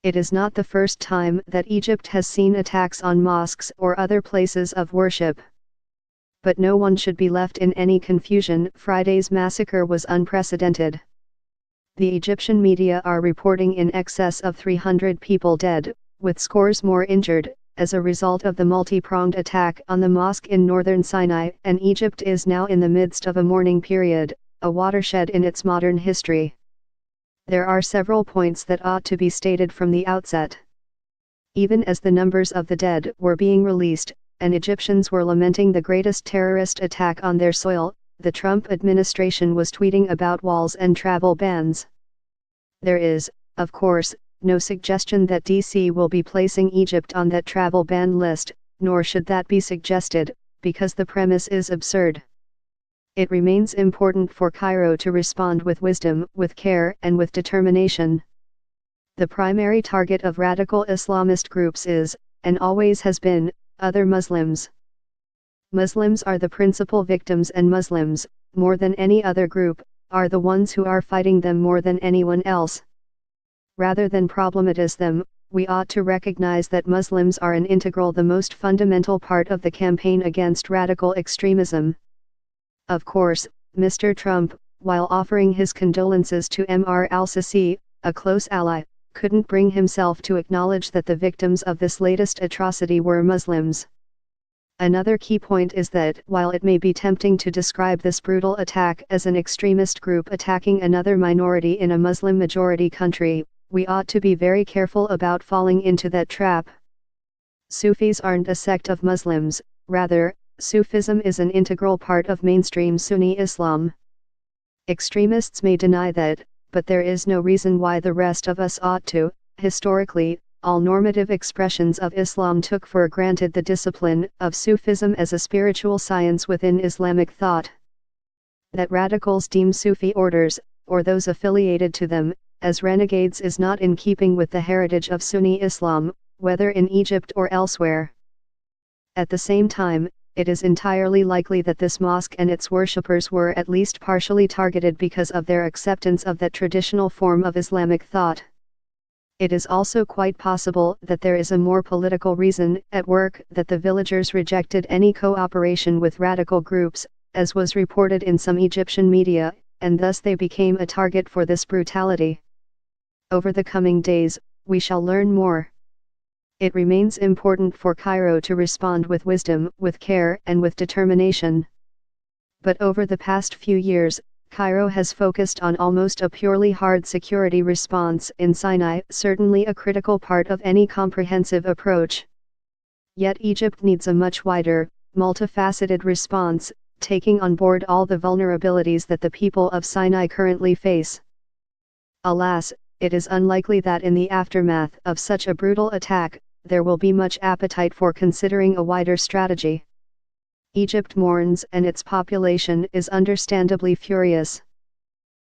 It is not the first time that Egypt has seen attacks on mosques or other places of worship. But no one should be left in any confusion. Friday's massacre was unprecedented. The Egyptian media are reporting in excess of 300 people dead, with scores more injured, as a result of the multi-pronged attack on the mosque in northern Sinai, and Egypt is now in the midst of a mourning period, a watershed in its modern history. There are several points that ought to be stated from the outset. Even as the numbers of the dead were being released, and Egyptians were lamenting the greatest terrorist attack on their soil, the Trump administration was tweeting about walls and travel bans. There is, of course, no suggestion that DC will be placing Egypt on that travel ban list, nor should that be suggested, because the premise is absurd. It remains important for Cairo to respond with wisdom, with care, and with determination. The primary target of radical Islamist groups is, and always has been, other Muslims. Muslims are the principal victims, and Muslims, more than any other group, are the ones who are fighting them more than anyone else. Rather than problematize them, we ought to recognize that Muslims are an integral, the most fundamental part of the campaign against radical extremism. Of course, Mr. Trump, while offering his condolences to Mr. al-Sisi, a close ally, couldn't bring himself to acknowledge that the victims of this latest atrocity were Muslims. Another key point is that, while it may be tempting to describe this brutal attack as an extremist group attacking another minority in a Muslim-majority country, we ought to be very careful about falling into that trap. Sufis aren't a sect of Muslims, rather, Sufism is an integral part of mainstream Sunni Islam. Extremists may deny that, but there is no reason why the rest of us ought to. Historically, all normative expressions of Islam took for granted the discipline of Sufism as a spiritual science within Islamic thought. That radicals deem Sufi orders, or those affiliated to them, as renegades is not in keeping with the heritage of Sunni Islam, whether in Egypt or elsewhere. At the same time, it is entirely likely that this mosque and its worshippers were at least partially targeted because of their acceptance of that traditional form of Islamic thought. It is also quite possible that there is a more political reason at work, that the villagers rejected any cooperation with radical groups, as was reported in some Egyptian media, and thus they became a target for this brutality. Over the coming days, we shall learn more. It remains important for Cairo to respond with wisdom, with care, and with determination. But over the past few years, Cairo has focused on almost a purely hard security response in Sinai, certainly a critical part of any comprehensive approach. Yet Egypt needs a much wider, multifaceted response, taking on board all the vulnerabilities that the people of Sinai currently face. Alas, it is unlikely that in the aftermath of such a brutal attack, there will be much appetite for considering a wider strategy. Egypt mourns, and its population is understandably furious.